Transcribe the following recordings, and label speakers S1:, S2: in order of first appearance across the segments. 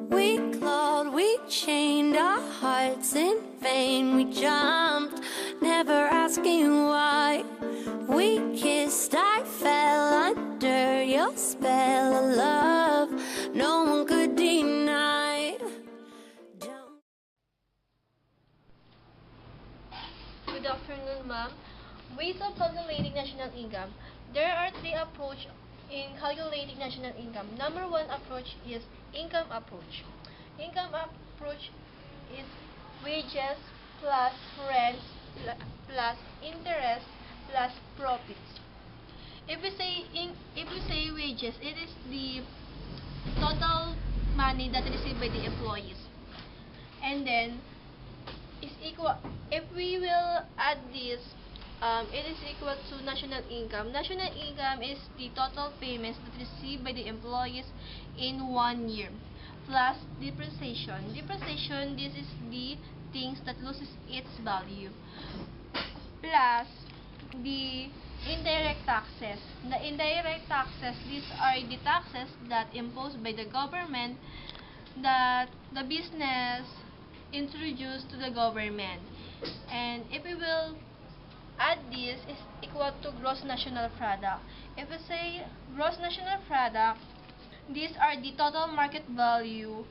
S1: We clawed, we chained our hearts in vain. We jumped, never asking why. We kissed, I fell under your spell of love. No one could deny.
S2: Good afternoon, ma'am. Ways of calculating national income. There are three approaches in calculating national income. Number one approach is income approach. Income approach is wages plus rents plus interest plus profits. If we say wages, it is the total money that received by the employees, and then is equal. If we will add this, it is equal to national income. National income is the total payments that received by the employees in 1 year, plus depreciation. Depreciation, this is the things that loses its value, plus the indirect taxes. The indirect taxes, these are the taxes that imposed by the government that the business introduced to the government. And if we will add this, is equal to gross national product. If we say gross national product, these are the total market value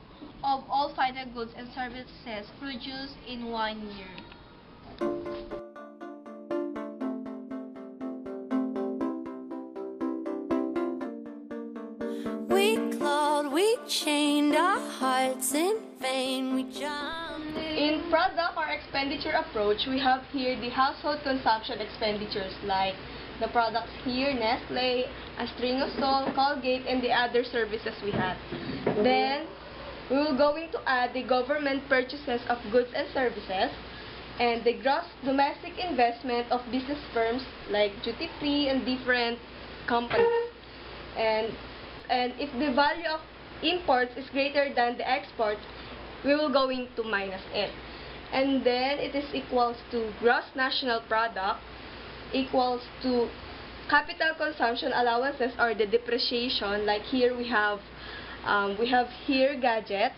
S2: of all final goods and services produced in 1 year.
S1: We clawed, we chained our hearts in vain. We jumped.
S2: In product or expenditure approach, we have here the household consumption expenditures like the products here, Nestle, a string of salt, Colgate, and the other services we have. Then, we will going to add the government purchases of goods and services, and the gross domestic investment of business firms like duty-free and different companies. And if the value of imports is greater than the exports, we will going to minus it. And then it is equals to gross national product equals to capital consumption allowances or the depreciation. Like here we have here gadgets,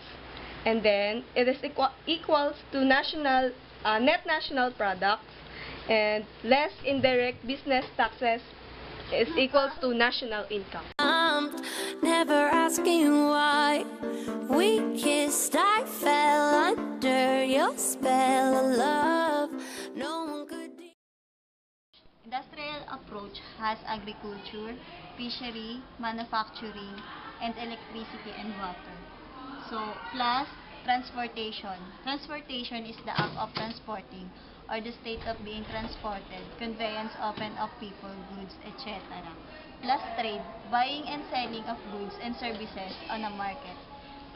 S2: and then it is equals to national net national products, and less indirect business taxes is equals to national income.
S1: Never asking why. We kissed, I fell under your spell of love. No one could.
S3: Industrial approach has agriculture, fishery, manufacturing, and electricity and water. So, plus transportation. Transportation is the act of transporting or the state of being transported, conveyance often of people, goods, etc. Plus trade, buying and selling of goods and services on a market.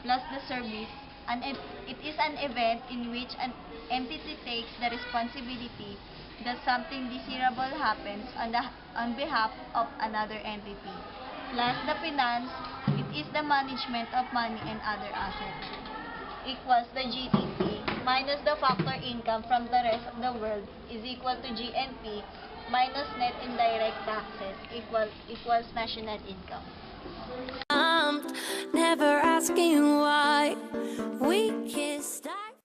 S3: Plus the service, it is an event in which an entity takes the responsibility that something desirable happens on behalf of another entity. Plus the finance, it is the management of money and other assets. Equals the GDP minus the factor income from the rest of the world is equal to GNP minus net indirect taxes equals national income.
S1: Never asking why. We kissed.